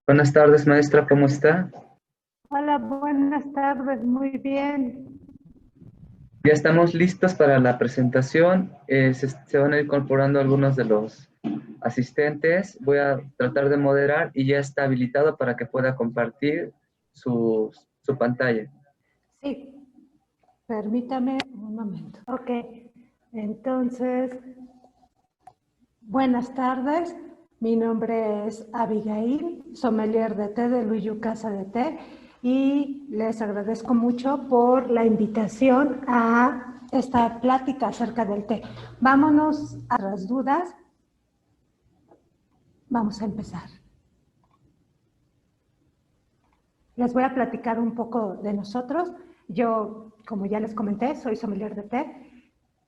Buenas tardes, maestra, ¿cómo está? Hola, buenas tardes, muy bien. Ya estamos listos para la presentación. Se van a ir incorporando algunos de los asistentes. Voy a tratar de moderar y ya está habilitado para que pueda compartir su pantalla. Sí, permítame un momento. Ok, entonces, buenas tardes. Mi nombre es Abigail, sommelier de té de Luyu Casa de Té, y les agradezco mucho por la invitación a esta plática acerca del té. Vámonos a las dudas. Vamos a empezar. Les voy a platicar un poco de nosotros. Yo, como ya les comenté, soy sommelier de té.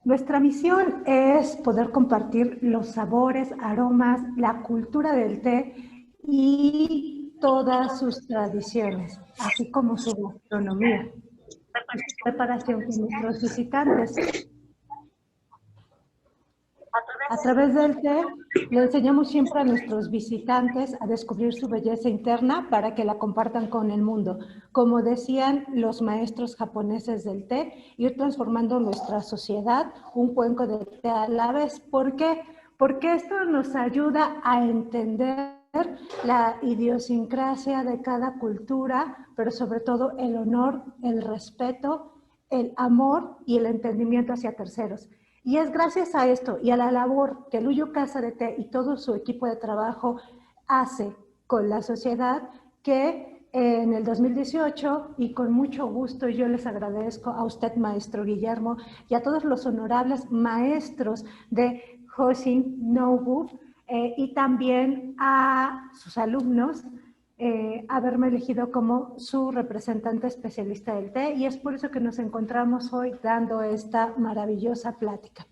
Nuestra misión es poder compartir los sabores, aromas, la cultura del té y todas sus tradiciones, así como su gastronomía y su preparación con nuestros visitantes. A través del té, le enseñamos siempre a nuestros visitantes a descubrir su belleza interna para que la compartan con el mundo. Como decían los maestros japoneses del té, ir transformando nuestra sociedad un cuenco de té a la vez. ¿Por qué? Porque esto nos ayuda a entender la idiosincrasia de cada cultura, pero sobre todo el honor, el respeto, el amor y el entendimiento hacia terceros. Y es gracias a esto y a la labor que Luyo Casa de Té y todo su equipo de trabajo hace con la sociedad que en el 2018, y con mucho gusto yo les agradezco a usted, maestro Guillermo, y a todos los honorables maestros de Hosin Nobu, y también a sus alumnos, haberme elegido como su representante especialista del té, y es por eso que nos encontramos hoy dando esta maravillosa plática.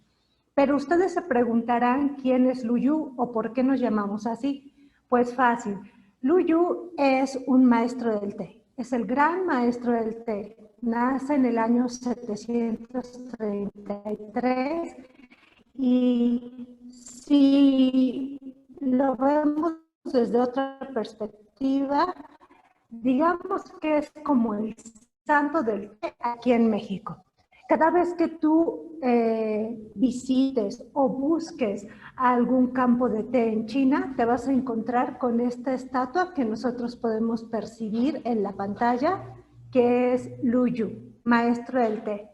Pero ustedes se preguntarán quién es Luyu o por qué nos llamamos así. Pues fácil, Luyu es un maestro del té, es el gran maestro del té. Nace en el año 733 y si lo vemos desde otra perspectiva, digamos que es como el santo del té aquí en México. Cada vez que tú visites o busques algún campo de té en China, te vas a encontrar con esta estatua que nosotros podemos percibir en la pantalla, que es Luyu, maestro del té.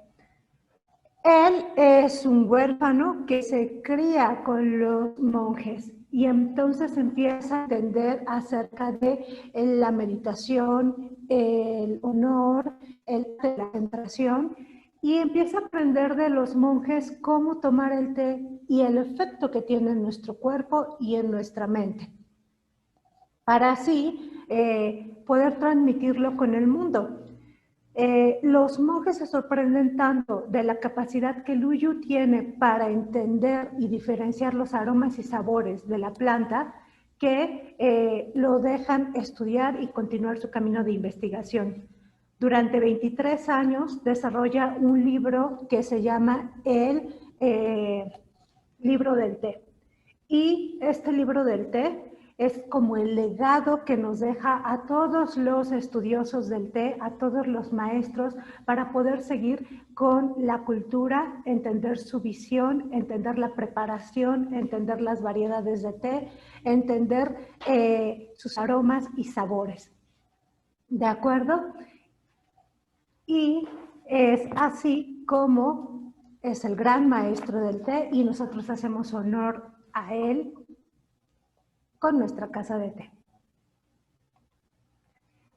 Él es un huérfano que se cría con los monjes y entonces empieza a entender acerca de la meditación, el honor, la concentración, y empieza a aprender de los monjes cómo tomar el té y el efecto que tiene en nuestro cuerpo y en nuestra mente, para así poder transmitirlo con el mundo. Los monjes se sorprenden tanto de la capacidad que Luyu tiene para entender y diferenciar los aromas y sabores de la planta, que lo dejan estudiar y continuar su camino de investigación. Durante 23 años desarrolla un libro que se llama el Libro del Té. Y este libro del té es como el legado que nos deja a todos los estudiosos del té, a todos los maestros, para poder seguir con la cultura, entender su visión, entender la preparación, entender las variedades de té, entender sus aromas y sabores. ¿De acuerdo? Y es así como es el gran maestro del té y nosotros hacemos honor a él con nuestra casa de té.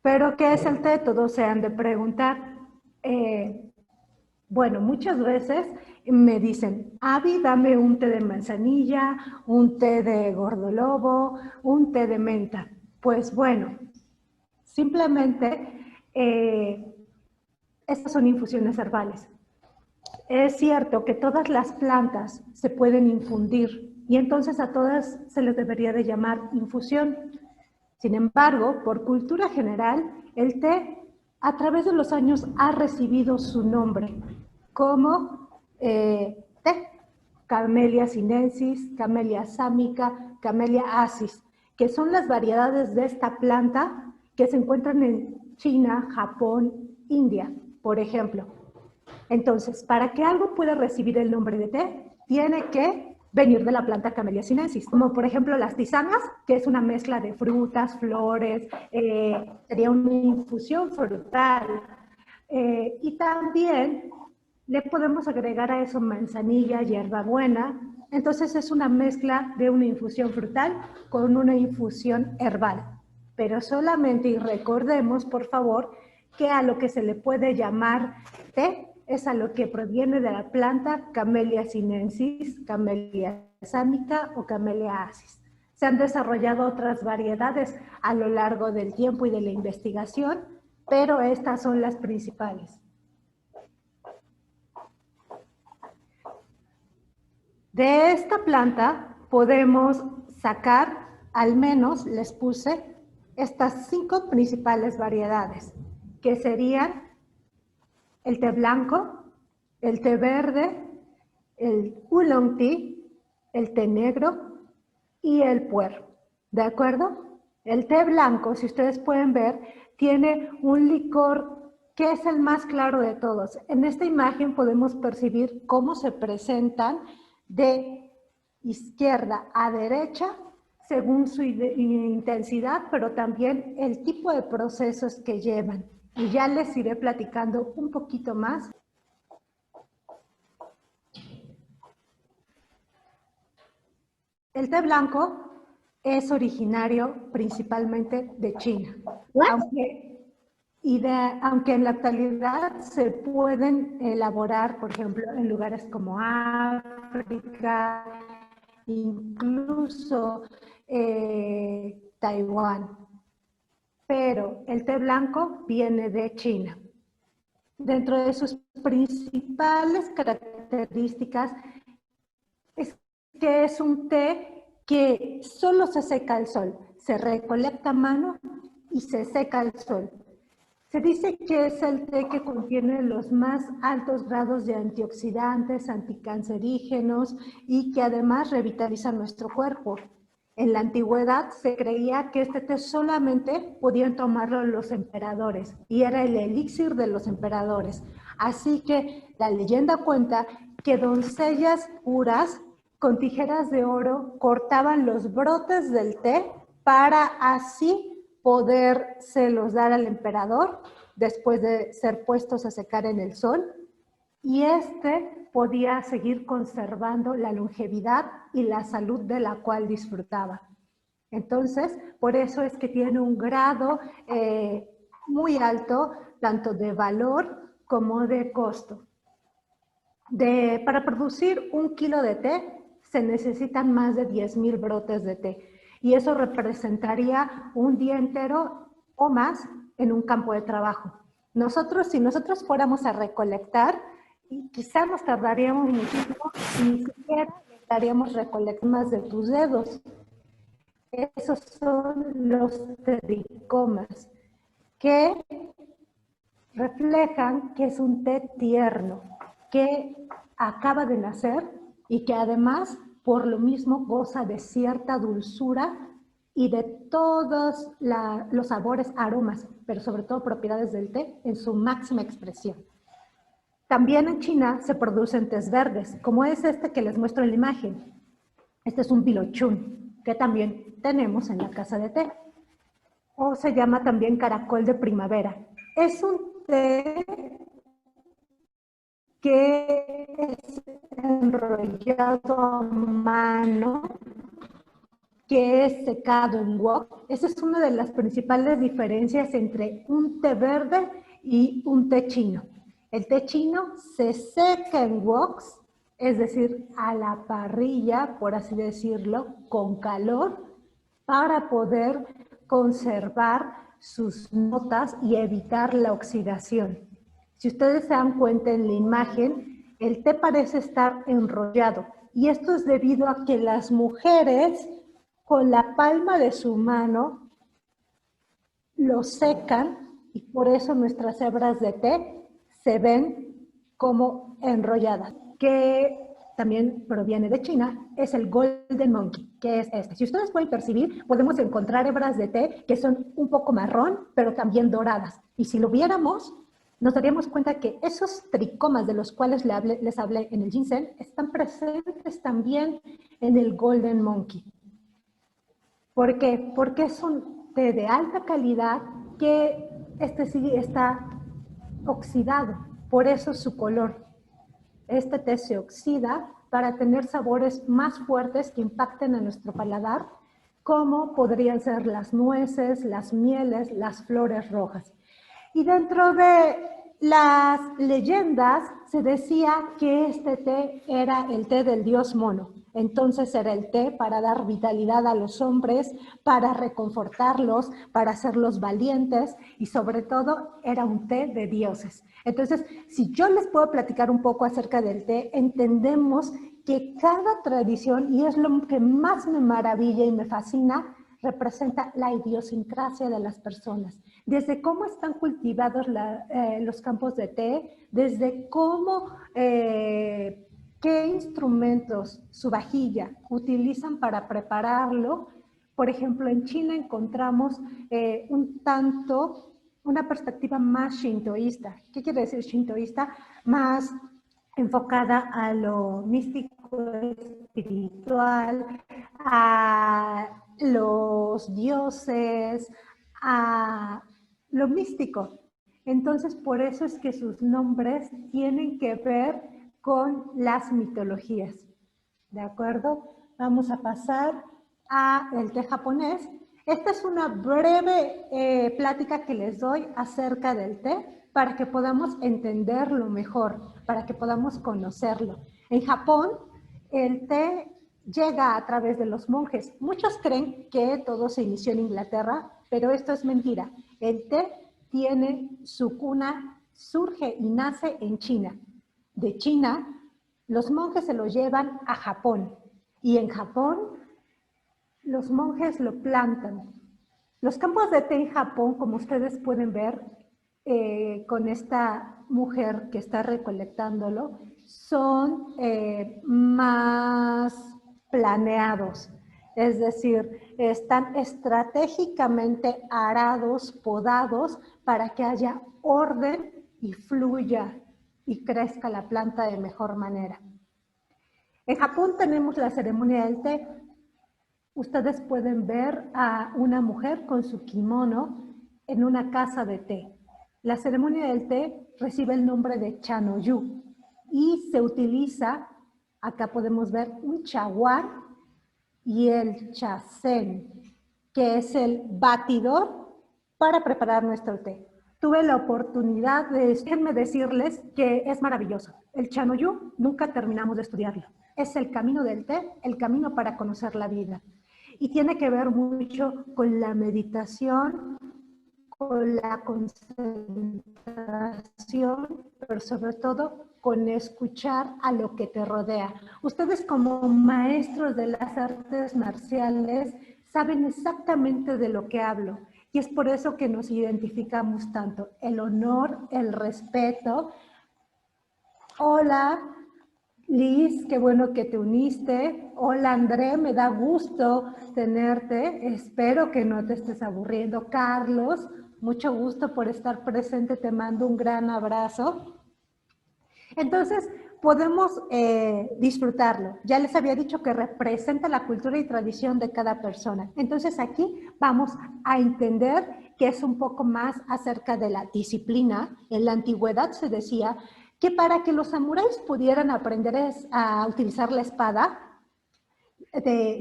¿Pero qué es el té? Todos se han de preguntar. Bueno, muchas veces me dicen, Avi, dame un té de manzanilla, un té de gordolobo, un té de menta. Pues bueno, simplemente estas son infusiones herbales. Es cierto que todas las plantas se pueden infundir y entonces a todas se les debería de llamar infusión. Sin embargo, por cultura general, el té a través de los años ha recibido su nombre como té, Camellia sinensis, Camellia sámica, Camellia acis. que son las variedades de esta planta que se encuentran en China, Japón, India, por ejemplo. Entonces, para que algo pueda recibir el nombre de té, tiene que venir de la planta Camellia sinensis, como por ejemplo las tisanas, que es una mezcla de frutas, flores, sería una infusión frutal. Y también le podemos agregar a eso manzanilla, hierbabuena. Entonces es una mezcla de una infusión frutal con una infusión herbal. Pero solamente, y recordemos por favor, que a lo que se le puede llamar té es a lo que proviene de la planta Camellia sinensis, Camellia sámica o Camellia acis. Se han desarrollado otras variedades a lo largo del tiempo y de la investigación, pero estas son las principales. De esta planta podemos sacar, al menos les puse, estas 5 principales variedades, que serían el té blanco, el té verde, el oolong tea, el té negro y el puer. ¿De acuerdo? El té blanco, si ustedes pueden ver, tiene un licor que es el más claro de todos. En esta imagen podemos percibir cómo se presentan de izquierda a derecha según su intensidad, pero también el tipo de procesos que llevan. Y ya les iré platicando un poquito más. El té blanco es originario principalmente de China, aunque en la actualidad se pueden elaborar, por ejemplo, en lugares como África, incluso Taiwán. Pero el té blanco viene de China. Dentro de sus principales características es que es un té que solo se seca al sol, se recolecta a mano y se seca al sol. Se dice que es el té que contiene los más altos grados de antioxidantes, anticancerígenos y que además revitaliza nuestro cuerpo. En la antigüedad se creía que este té solamente podían tomarlo los emperadores y era el elixir de los emperadores. Así que la leyenda cuenta que doncellas puras con tijeras de oro cortaban los brotes del té para así podérselos dar al emperador después de ser puestos a secar en el sol, y este podía seguir conservando la longevidad y la salud de la cual disfrutaba. Entonces, por eso es que tiene un grado muy alto, tanto de valor como de costo. Para producir 1 kilo de té, se necesitan más de 10,000 brotes de té. Y eso representaría un día entero o más en un campo de trabajo. Si nosotros fuéramos a recolectar, quizá nos tardaríamos muchísimo y ni siquiera estaríamos recolectando más de tus dedos. Esos son los tricomas, que reflejan que es un té tierno, que acaba de nacer y que además por lo mismo goza de cierta dulzura y de todos los sabores, aromas, pero sobre todo propiedades del té en su máxima expresión. También en China se producen tés verdes, como es este que les muestro en la imagen. Este es un pilochún, que también tenemos en la casa de té. O se llama también caracol de primavera. Es un té que es enrollado a mano, que es secado en wok. Esa es una de las principales diferencias entre un té verde y un té chino. El té chino se seca en woks, es decir, a la parrilla, por así decirlo, con calor, para poder conservar sus notas y evitar la oxidación. Si ustedes se dan cuenta en la imagen, el té parece estar enrollado, y esto es debido a que las mujeres con la palma de su mano lo secan, y por eso nuestras hebras de té se ven como enrolladas. Que también proviene de China, es el Golden Monkey, que es este. Si ustedes pueden percibir, podemos encontrar hebras de té que son un poco marrón, pero también doradas. Y si lo viéramos, nos daríamos cuenta que esos tricomas de los cuales les hablé en el ginseng están presentes también en el Golden Monkey. ¿Por qué? Porque es un té de alta calidad que sí está oxidado, por eso su color. Este té se oxida para tener sabores más fuertes que impacten a nuestro paladar, como podrían ser las nueces, las mieles, las flores rojas. Y dentro de las leyendas se decía que este té era el té del dios mono. Entonces era el té para dar vitalidad a los hombres, para reconfortarlos, para hacerlos valientes y sobre todo era un té de dioses. Entonces, si yo les puedo platicar un poco acerca del té, entendemos que cada tradición, y es lo que más me maravilla y me fascina, representa la idiosincrasia de las personas. Desde cómo están cultivados los campos de té, desde cómo, qué instrumentos, su vajilla, utilizan para prepararlo. Por ejemplo, en China encontramos una perspectiva más shintoísta. ¿Qué quiere decir shintoísta? Más enfocada a lo místico, espiritual, a los dioses, a lo místico. Entonces, por eso es que sus nombres tienen que ver con las mitologías. ¿De acuerdo? Vamos a pasar al té japonés. Esta es una breve plática que les doy acerca del té para que podamos entenderlo mejor, para que podamos conocerlo. En Japón, el té llega a través de los monjes. Muchos creen que todo se inició en Inglaterra, pero esto es mentira. El té tiene su cuna, surge y nace en China. De China, los monjes se lo llevan a Japón. Y en Japón, los monjes lo plantan. Los campos de té en Japón, como ustedes pueden ver, con esta mujer que está recolectándolo, son más planeados. Es decir, están estratégicamente arados, podados, para que haya orden y fluya y crezca la planta de mejor manera. En Japón tenemos la ceremonia del té. Ustedes pueden ver a una mujer con su kimono en una casa de té. La ceremonia del té recibe el nombre de Chanoyu y se utiliza, acá podemos ver un chaguar y el chasen, que es el batidor para preparar nuestro té. Tuve la oportunidad déjenme decirles que es maravilloso. El Chanoyu nunca terminamos de estudiarlo. Es el camino del té, el camino para conocer la vida. Y tiene que ver mucho con la meditación, con la concentración, pero sobre todo con escuchar a lo que te rodea. Ustedes como maestros de las artes marciales saben exactamente de lo que hablo. Y es por eso que nos identificamos tanto. El honor, el respeto. Hola, Liz, qué bueno que te uniste. Hola, André, me da gusto tenerte. Espero que no te estés aburriendo. Carlos, mucho gusto por estar presente. Te mando un gran abrazo. Entonces, podemos disfrutarlo. Ya les había dicho que representa la cultura y tradición de cada persona. Entonces, aquí vamos a entender que es un poco más acerca de la disciplina. En la antigüedad se decía que para que los samuráis pudieran aprender a utilizar la espada,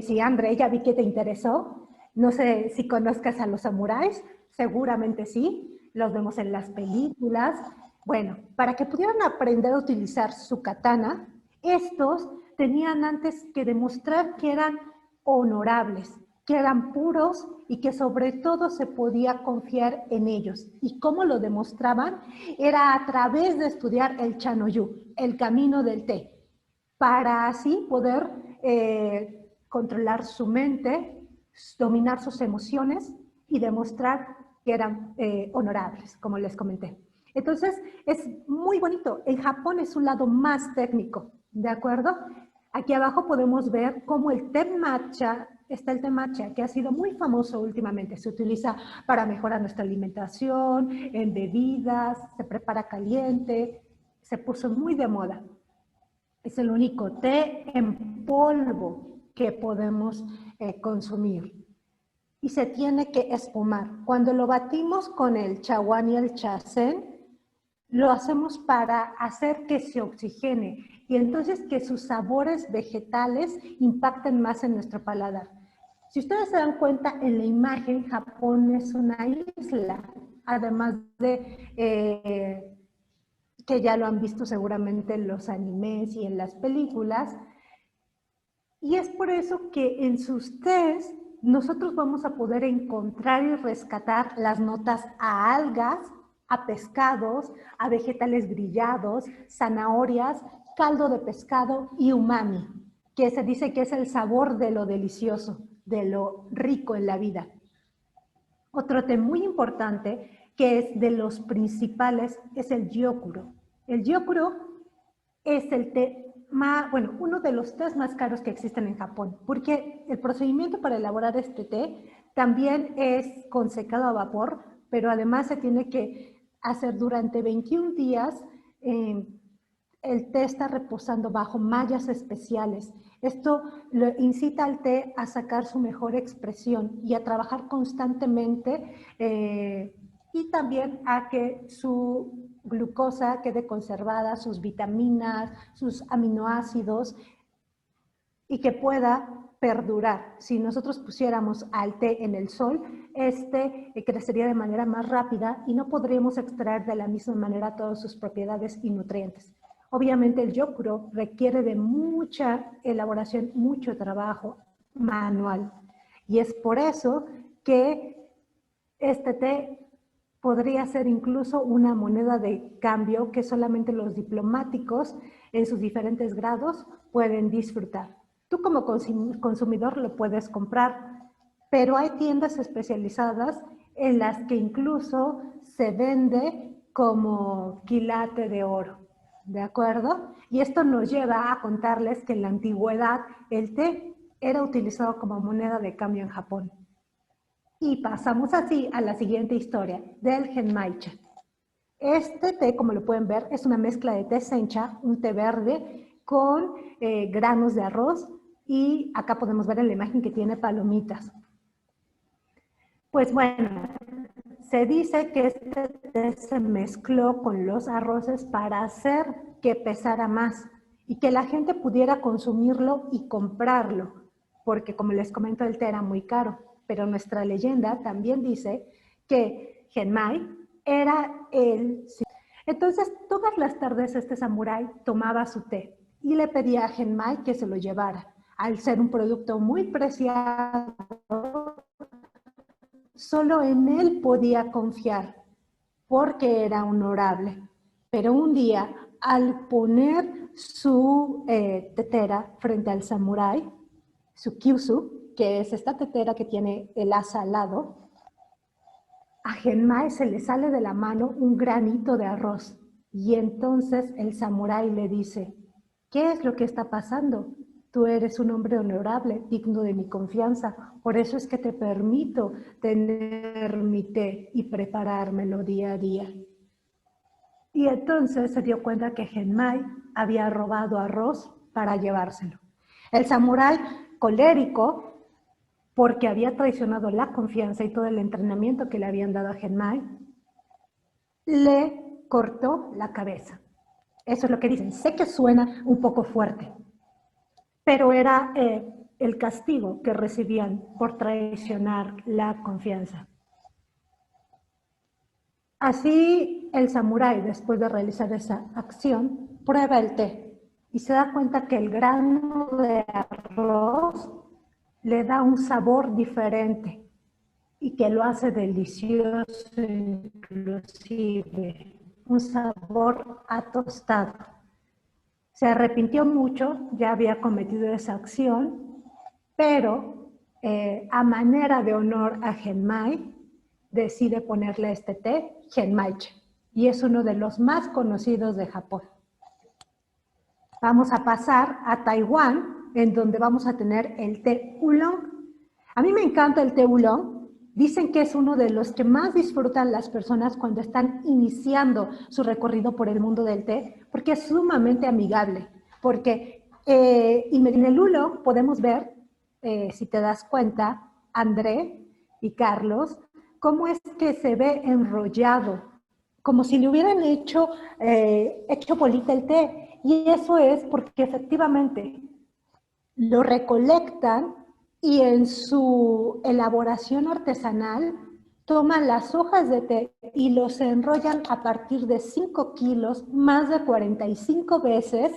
sí, André, ya vi que te interesó, no sé si conozcas a los samuráis, seguramente sí, los vemos en las películas. Bueno, para que pudieran aprender a utilizar su katana, estos tenían antes que demostrar que eran honorables, que eran puros y que sobre todo se podía confiar en ellos. ¿Y cómo lo demostraban? Era a través de estudiar el Chanoyu, el camino del té, para así poder controlar su mente, dominar sus emociones y demostrar que eran honorables, como les comenté. Entonces, es muy bonito. En Japón es un lado más técnico, ¿de acuerdo? Aquí abajo podemos ver cómo el té matcha está el té matcha, que ha sido muy famoso últimamente. Se utiliza para mejorar nuestra alimentación, en bebidas, se prepara caliente, se puso muy de moda. Es el único té en polvo que podemos consumir. Y se tiene que espumar. Cuando lo batimos con el chaguán y el chacén, lo hacemos para hacer que se oxigene y entonces que sus sabores vegetales impacten más en nuestro paladar. Si ustedes se dan cuenta, en la imagen, Japón es una isla, además de que ya lo han visto seguramente en los animes y en las películas. Y es por eso que en sus tés nosotros vamos a poder encontrar y rescatar las notas a algas, a pescados, a vegetales grillados, zanahorias, caldo de pescado y umami, que se dice que es el sabor de lo delicioso, de lo rico en la vida. Otro té muy importante, que es de los principales, es el gyokuro. El gyokuro es el té más, bueno, uno de los tés más caros que existen en Japón, porque el procedimiento para elaborar este té también es con secado a vapor, pero además se tiene que hacer durante 21 días. El té está reposando bajo mallas especiales. Esto incita al té a sacar su mejor expresión y a trabajar constantemente y también a que su glucosa quede conservada, sus vitaminas, sus aminoácidos y que pueda perdurar. Si nosotros pusiéramos al té en el sol, este crecería de manera más rápida y no podríamos extraer de la misma manera todas sus propiedades y nutrientes. Obviamente el gyokuro requiere de mucha elaboración, mucho trabajo manual. Y es por eso que este té podría ser incluso una moneda de cambio que solamente los diplomáticos en sus diferentes grados pueden disfrutar. Tú como consumidor lo puedes comprar, pero hay tiendas especializadas en las que incluso se vende como quilate de oro, ¿de acuerdo? Y esto nos lleva a contarles que en la antigüedad el té era utilizado como moneda de cambio en Japón. Y pasamos así a la siguiente historia, del genmaicha. Este té, como lo pueden ver, es una mezcla de té sencha, un té verde, con granos de arroz, y acá podemos ver en la imagen que tiene palomitas. Pues bueno, se dice que este té se mezcló con los arroces para hacer que pesara más y que la gente pudiera consumirlo y comprarlo, porque como les comento, el té era muy caro. Pero nuestra leyenda también dice que Genmai era el... Entonces, todas las tardes este samurái tomaba su té y le pedía a Genmai que se lo llevara. Al ser un producto muy preciado, solo en él podía confiar, porque era honorable. Pero un día, al poner su tetera frente al samurái, su kyusu, que es esta tetera que tiene el asa al lado, a Genmai se le sale de la mano un granito de arroz. Y entonces el samurái le dice, ¿qué es lo que está pasando? Tú eres un hombre honorable, digno de mi confianza. Por eso es que te permito tener mi té y preparármelo día a día. Y entonces se dio cuenta que Genmai había robado arroz para llevárselo. El samurái, colérico, porque había traicionado la confianza y todo el entrenamiento que le habían dado a Genmai, le cortó la cabeza. Eso es lo que dicen. Sé que suena un poco fuerte, pero era el castigo que recibían por traicionar la confianza. Así el samurái, después de realizar esa acción, prueba el té y se da cuenta que el grano de arroz le da un sabor diferente y que lo hace delicioso, inclusive un sabor a tostado. Se arrepintió mucho, ya había cometido esa acción, pero a manera de honor a Genmai, decide ponerle este té Genmaicha, y es uno de los más conocidos de Japón. Vamos a pasar a Taiwán, en donde vamos a tener el té oolong. A mí me encanta el té oolong. Dicen que es uno de los que más disfrutan las personas cuando están iniciando su recorrido por el mundo del té, porque es sumamente amigable. Porque en el oolong podemos ver, si te das cuenta, André y Carlos, cómo es que se ve enrollado, como si le hubieran hecho bolita el té. Y eso es porque efectivamente lo recolectan y en su elaboración artesanal toman las hojas de té y los enrollan a partir de 5 kilos más de 45 veces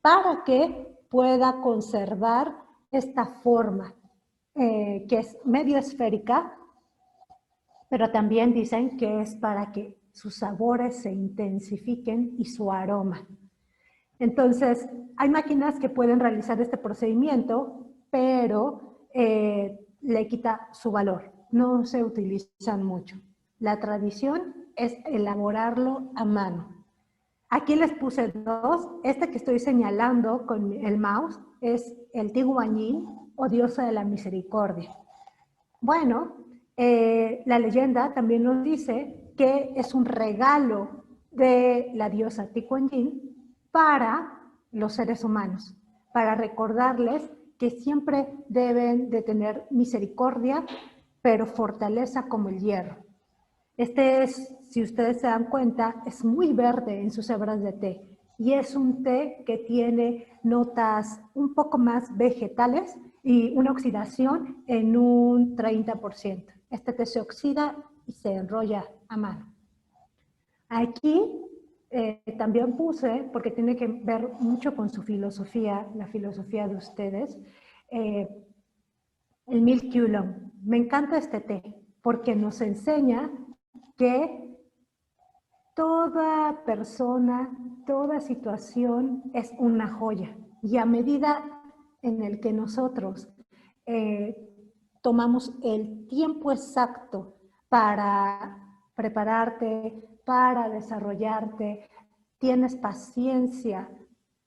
para que pueda conservar esta forma, que es medio esférica, pero también dicen que es para que sus sabores se intensifiquen y su aroma. Entonces, hay máquinas que pueden realizar este procedimiento, pero le quita su valor. No se utilizan mucho. La tradición es elaborarlo a mano. Aquí les puse dos. Este que estoy señalando con el mouse es el Tiguanyin o diosa de la misericordia. Bueno, la leyenda también nos dice que es un regalo de la diosa Tikuanyin para los seres humanos, para recordarles que siempre deben de tener misericordia, pero fortaleza como el hierro. Este es, si ustedes se dan cuenta, es muy verde en sus hebras de té y es un té que tiene notas un poco más vegetales y una oxidación en un 30%. Este té se oxida y se enrolla a mano. Aquí también puse, porque tiene que ver mucho con su filosofía, la filosofía de ustedes, el Milk Oolong. Me encanta este té porque nos enseña que toda persona, toda situación es una joya. Y a medida en el que nosotros tomamos el tiempo exacto para prepararte, para desarrollarte, tienes paciencia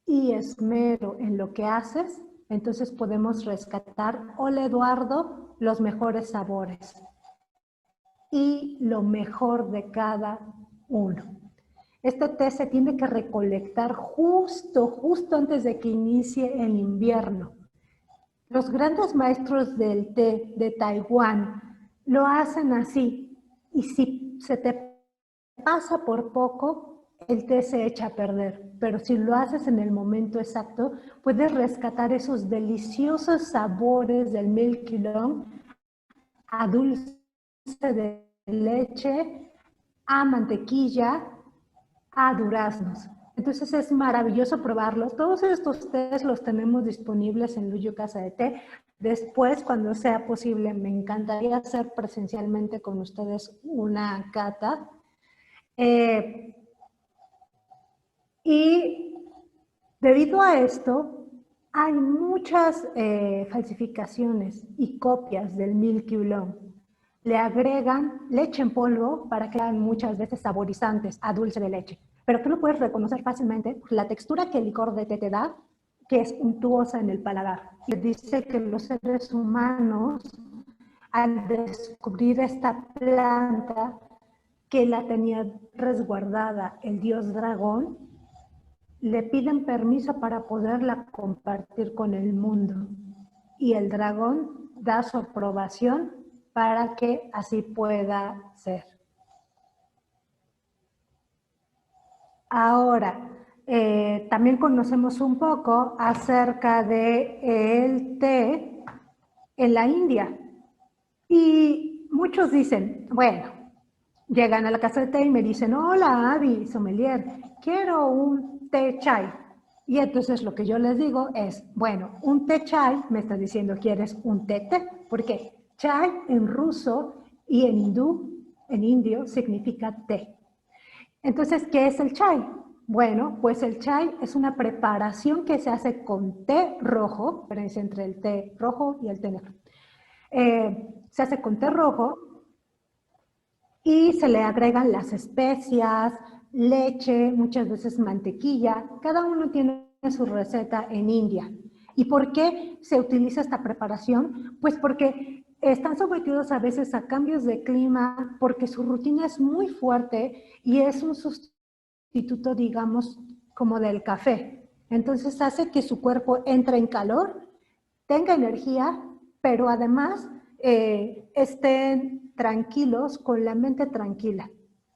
y esmero en lo que haces, entonces podemos rescatar, hola Eduardo, los mejores sabores y lo mejor de cada uno. Este té se tiene que recolectar justo antes de que inicie el invierno. Los grandes maestros del té de Taiwán lo hacen así, y si se te pasa por poco, el té se echa a perder, pero si lo haces en el momento exacto, puedes rescatar esos deliciosos sabores del Milk Oolong a dulce de leche, a mantequilla, a duraznos. Entonces es maravilloso probarlos. Todos estos tés los tenemos disponibles en Luyo Casa de Té. Después, cuando sea posible, me encantaría hacer presencialmente con ustedes una cata. Y debido a esto, hay muchas falsificaciones y copias del Milk Oolong. Le agregan leche en polvo para que hagan muchas veces saborizantes a dulce de leche. Pero tú lo puedes reconocer fácilmente la textura que el licor de té te da, que es untuosa en el paladar. Y dice que los seres humanos, al descubrir esta planta que la tenía resguardada el dios dragón, le piden permiso para poderla compartir con el mundo. Y el dragón da su aprobación para que así pueda ser. Ahora, también conocemos un poco acerca del té en la India. Y muchos dicen, bueno, llegan a la casa de té y me dicen, hola, Abby, sommelier, quiero un té chai. Y entonces lo que yo les digo es, bueno, un té chai, me está diciendo, ¿quieres un té té? Porque chai en ruso y en hindú, en indio, significa té. Entonces, ¿qué es el chai? Bueno, pues el chai es una preparación que se hace con té rojo, diferencia entre el té rojo y el té negro. Se hace con té rojo y se le agregan las especias, leche, muchas veces mantequilla. Cada uno tiene su receta en India. ¿Y por qué se utiliza esta preparación? Pues porque están sometidos a veces a cambios de clima, porque su rutina es muy fuerte y es un sustituto, digamos, como del café. Entonces hace que su cuerpo entre en calor, tenga energía, pero además estén tranquilos, con la mente tranquila.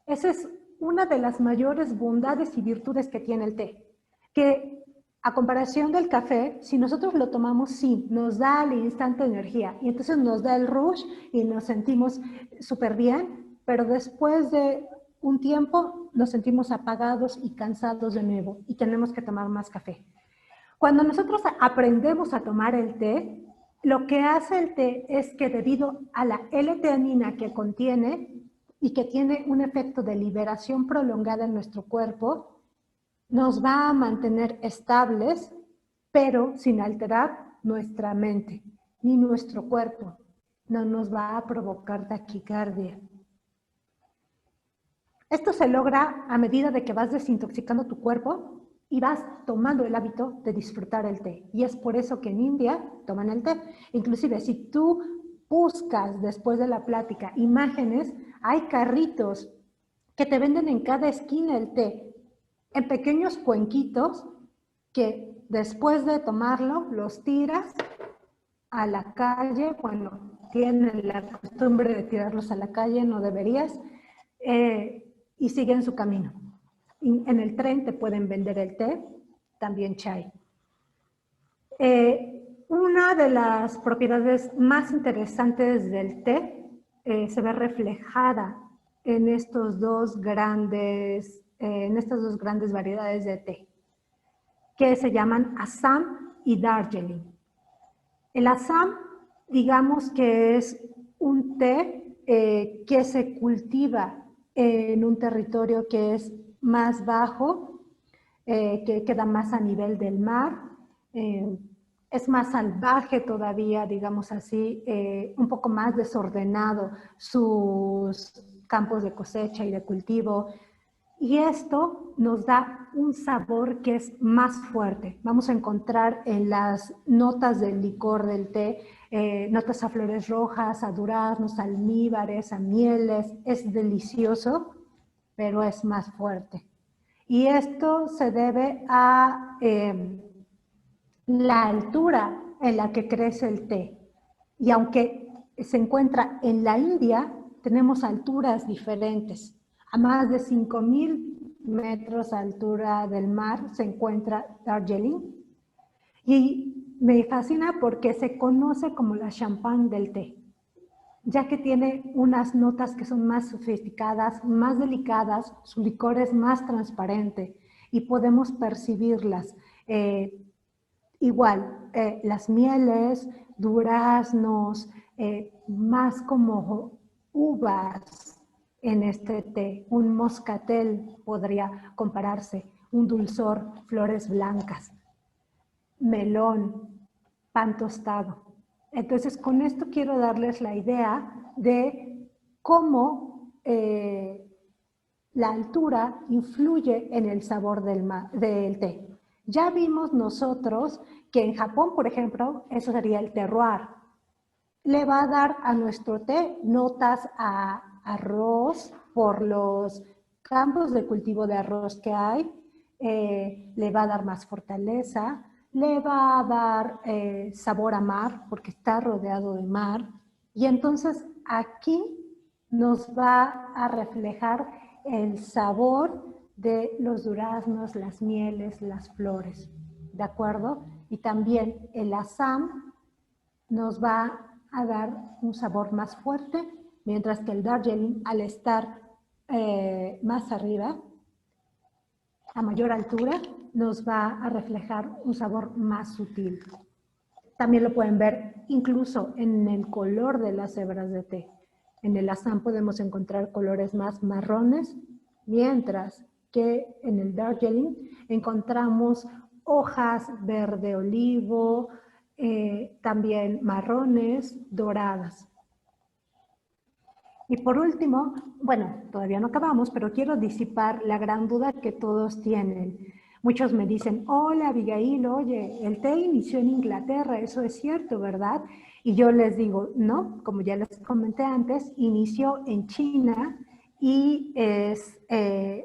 Esa es una de las mayores bondades y virtudes que tiene el té, que a comparación del café, si nosotros lo tomamos, sí, nos da al instante energía y entonces nos da el rush y nos sentimos súper bien, pero después de un tiempo nos sentimos apagados y cansados de nuevo y tenemos que tomar más café. Cuando nosotros aprendemos a tomar el té, lo que hace el té es que debido a la L-teanina que contiene y que tiene un efecto de liberación prolongada en nuestro cuerpo, nos va a mantener estables, pero sin alterar nuestra mente ni nuestro cuerpo. No nos va a provocar taquicardia. Esto se logra a medida de que vas desintoxicando tu cuerpo y vas tomando el hábito de disfrutar el té. Y es por eso que en India toman el té. Inclusive, si tú buscas después de la plática imágenes, hay carritos que te venden en cada esquina el té, en pequeños cuenquitos que después de tomarlo los tiras a la calle. Bueno, tienen la costumbre de tirarlos a la calle, no deberías, y siguen su camino. Y en el tren te pueden vender el té, también chai. Una de las propiedades más interesantes del té se ve reflejada en estas dos grandes variedades de té, que se llaman Assam y Darjeeling. El Assam, digamos que es un té que se cultiva en un territorio que es más bajo, que queda más a nivel del mar, es más salvaje todavía, digamos así, un poco más desordenado sus campos de cosecha y de cultivo. Y esto nos da un sabor que es más fuerte. Vamos a encontrar en las notas del licor del té, notas a flores rojas, a duraznos, a almíbares, a mieles. Es delicioso, pero es más fuerte. Y esto se debe a la altura en la que crece el té. Y aunque se encuentra en la India, tenemos alturas diferentes. A más de 5,000 metros de altura del mar se encuentra Darjeeling. Y me fascina porque se conoce como la champán del té, ya que tiene unas notas que son más sofisticadas, más delicadas, su licor es más transparente y podemos percibirlas. Igual, las mieles, duraznos, más como uvas en este té. Un moscatel podría compararse, un dulzor, flores blancas, melón, pan tostado. Entonces, con esto quiero darles la idea de cómo la altura influye en el sabor del té. Ya vimos nosotros que en Japón, por ejemplo, eso sería el terroir. Le va a dar a nuestro té notas a arroz por los campos de cultivo de arroz que hay, le va a dar más fortaleza, le va a dar sabor a mar porque está rodeado de mar, y entonces aquí nos va a reflejar el sabor de los duraznos, las mieles, las flores, ¿de acuerdo? Y también el Assam nos va a dar un sabor más fuerte, mientras que el Darjeeling, al estar más arriba, a mayor altura, nos va a reflejar un sabor más sutil. También lo pueden ver incluso en el color de las hebras de té. En el Assam podemos encontrar colores más marrones, mientras que en el Darjeeling encontramos hojas verde olivo, también marrones, doradas. Y por último, bueno, todavía no acabamos, pero quiero disipar la gran duda que todos tienen. Muchos me dicen, hola Abigail, oye, el té inició en Inglaterra, eso es cierto, ¿verdad? Y yo les digo, no, como ya les comenté antes, inició en China y es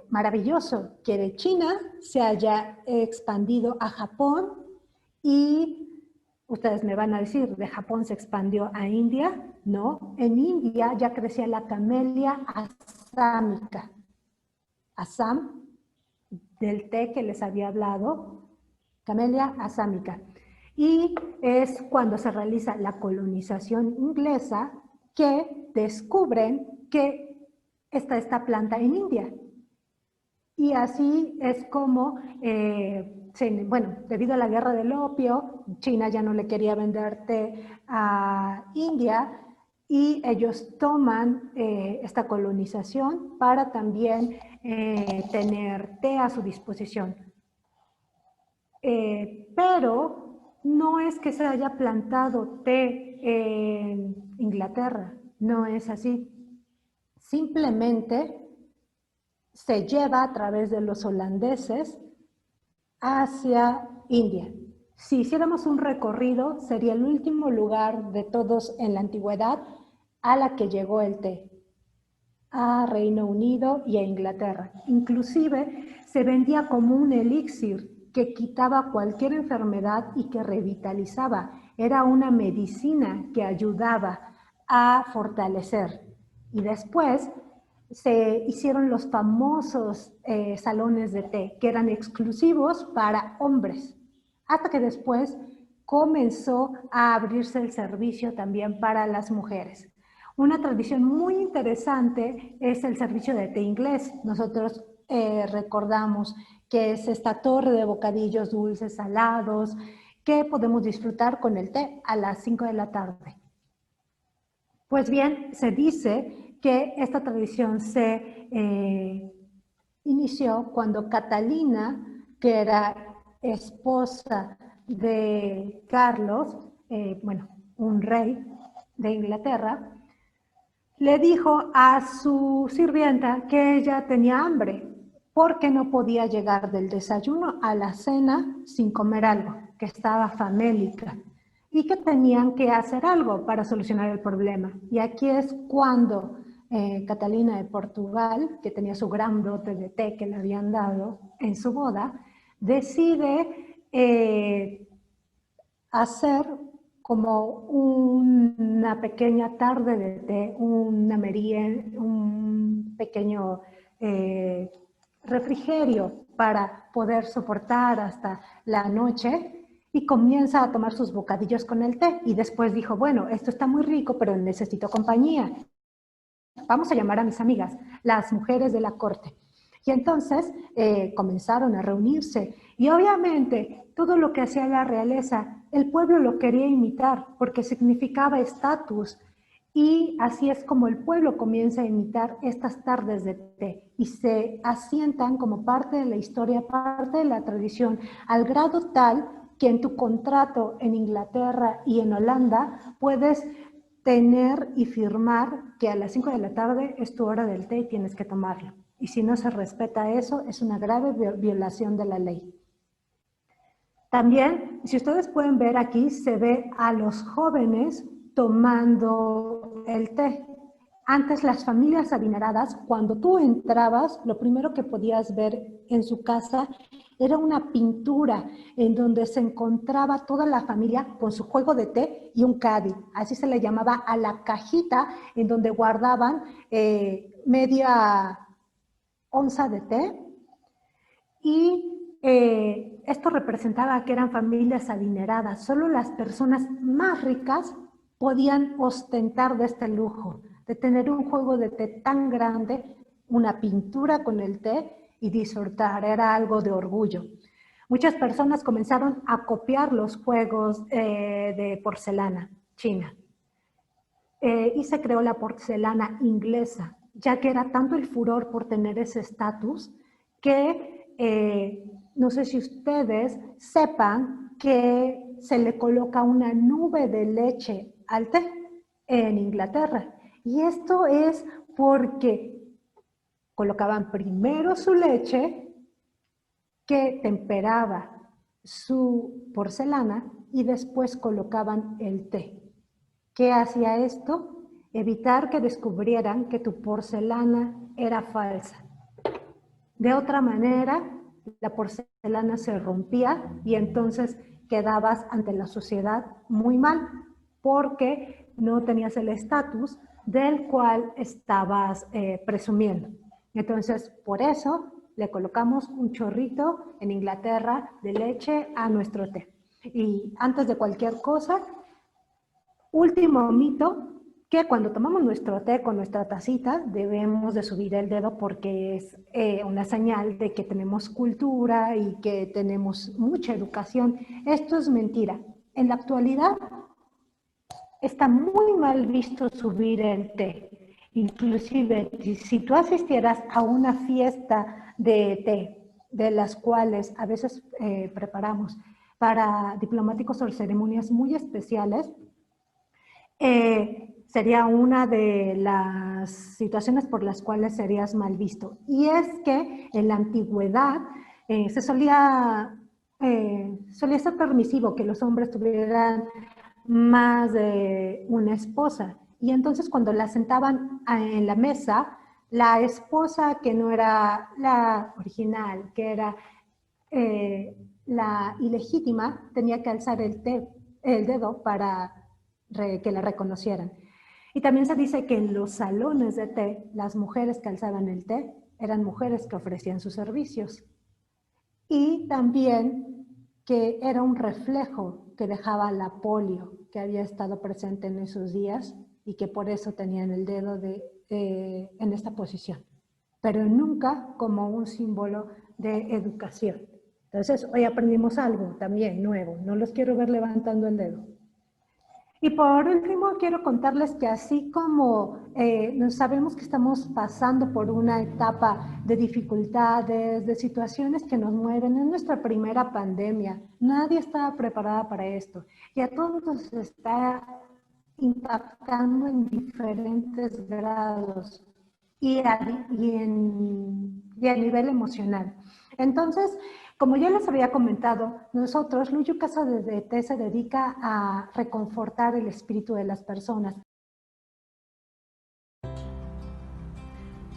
maravilloso que de China se haya expandido a Japón y ustedes me van a decir, ¿de Japón se expandió a India? No, en India ya crecía la camelia asámica. Assam, del té que les había hablado, Camellia asámica. Y es cuando se realiza la colonización inglesa que descubren que está esta planta en India. Y así es como, bueno, debido a la guerra del opio, China ya no le quería vender té a India y ellos toman esta colonización para también tener té a su disposición. Pero no es que se haya plantado té en Inglaterra, no es así. Simplemente se lleva a través de los holandeses hacia India. Si hiciéramos un recorrido, sería el último lugar de todos en la antigüedad a la que llegó el té, a Reino Unido y a Inglaterra. Inclusive se vendía como un elixir que quitaba cualquier enfermedad y que revitalizaba. Era una medicina que ayudaba a fortalecer. Y después se hicieron los famosos salones de té, que eran exclusivos para hombres, hasta que después comenzó a abrirse el servicio también para las mujeres. Una tradición muy interesante es el servicio de té inglés. Nosotros recordamos que es esta torre de bocadillos dulces, salados, que podemos disfrutar con el té a las 5 de la tarde. Pues bien, se dice que esta tradición se inició cuando Catalina, que era esposa de Carlos, bueno, un rey de Inglaterra, le dijo a su sirvienta que ella tenía hambre porque no podía llegar del desayuno a la cena sin comer algo, que estaba famélica y que tenían que hacer algo para solucionar el problema. Y aquí es cuando Catalina de Portugal, que tenía su gran brote de té que le habían dado en su boda, decide hacer como una pequeña tarde de té, una merienda, un pequeño refrigerio para poder soportar hasta la noche y comienza a tomar sus bocadillos con el té y después dijo, bueno, esto está muy rico, pero necesito compañía. Vamos a llamar a mis amigas, las mujeres de la corte. Y entonces comenzaron a reunirse y obviamente todo lo que hacía la realeza, el pueblo lo quería imitar porque significaba estatus y así es como el pueblo comienza a imitar estas tardes de té y se asientan como parte de la historia, parte de la tradición, al grado tal que en tu contrato en Inglaterra y en Holanda puedes tener y firmar que a las 5 de la tarde es tu hora del té y tienes que tomarlo. Y si no se respeta eso, es una grave violación de la ley. También, si ustedes pueden ver aquí, se ve a los jóvenes tomando el té. Antes las familias adineradas, cuando tú entrabas, lo primero que podías ver en su casa era una pintura en donde se encontraba toda la familia con su juego de té y un caddy. Así se le llamaba a la cajita en donde guardaban media onza de té y esto representaba que eran familias adineradas. Solo las personas más ricas podían ostentar de este lujo, de tener un juego de té tan grande, una pintura con el té y disfrutar. Era algo de orgullo. Muchas personas comenzaron a copiar los juegos de porcelana china. Y se creó la porcelana inglesa, ya que era tanto el furor por tener ese estatus que no sé si ustedes sepan que se le coloca una nube de leche al té en Inglaterra. Y esto es porque colocaban primero su leche que temperaba su porcelana y después colocaban el té. ¿Qué hacía esto? Evitar que descubrieran que tu porcelana era falsa. De otra manera, la porcelana se rompía y entonces quedabas ante la sociedad muy mal, porque no tenías el estatus del cual estabas presumiendo. Entonces, por eso le colocamos un chorrito en Inglaterra de leche a nuestro té. Y antes de cualquier cosa, último mito, que cuando tomamos nuestro té con nuestra tacita debemos de subir el dedo porque es una señal de que tenemos cultura y que tenemos mucha educación. Esto es mentira. En la actualidad está muy mal visto subir el té. Inclusive, si tú asistieras a una fiesta de té, de las cuales a veces preparamos para diplomáticos o ceremonias muy especiales, sería una de las situaciones por las cuales serías mal visto. Y es que en la antigüedad se solía ser permisivo que los hombres tuvieran más de una esposa. Y entonces cuando la sentaban en la mesa, la esposa que no era la original, que era la ilegítima, tenía que alzar el dedo para que la reconocieran. Y también se dice que en los salones de té, las mujeres que alzaban el té eran mujeres que ofrecían sus servicios. Y también que era un reflejo que dejaba la polio que había estado presente en esos días y que por eso tenían el dedo en esta posición, pero nunca como un símbolo de educación. Entonces, hoy aprendimos algo también nuevo. No los quiero ver levantando el dedo. Y por último, quiero contarles que así como sabemos que estamos pasando por una etapa de dificultades, de situaciones que nos mueven, en nuestra primera pandemia, nadie estaba preparada para esto. Y a todos nos está impactando en diferentes grados y a nivel emocional. Entonces, como ya les había comentado, nosotros, Luyu Casa de Té se dedica a reconfortar el espíritu de las personas.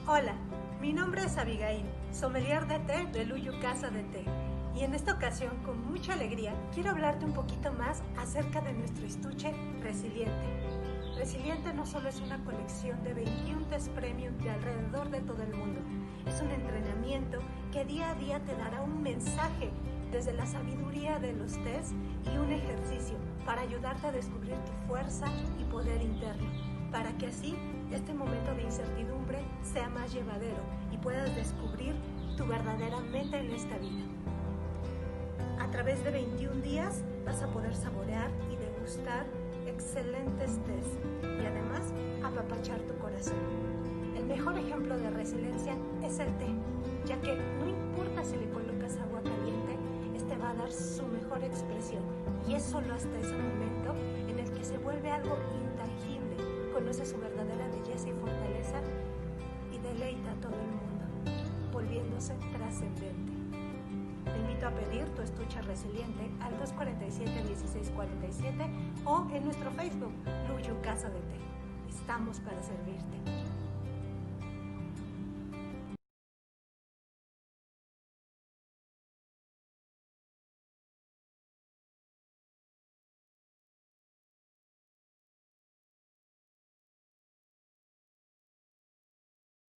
Hola, mi nombre es Abigail, sommelier de té de Luyu Casa de Té. Y en esta ocasión, con mucha alegría, quiero hablarte un poquito más acerca de nuestro estuche Resiliente. Resiliente no solo es una colección de 21 tés premium de alrededor de todo el mundo, es un entrenamiento que día a día te dará un mensaje desde la sabiduría de los tés y un ejercicio para ayudarte a descubrir tu fuerza y poder interno, para que así este momento de incertidumbre sea más llevadero y puedas descubrir tu verdadera meta en esta vida. A través de 21 días vas a poder saborear y degustar excelentes tés y además apapachar tu corazón. El mejor ejemplo de resiliencia es el té, ya que no importa si le colocas agua caliente, este va a dar su mejor expresión y es solo hasta ese momento en el que se vuelve algo intangible, conoce su verdadera belleza y fortaleza y deleita a todo el mundo, volviéndose trascendente. Te invito a pedir tu estuche resiliente al 247-1647 o en nuestro Facebook, Luyu Casa de Té. Estamos para servirte.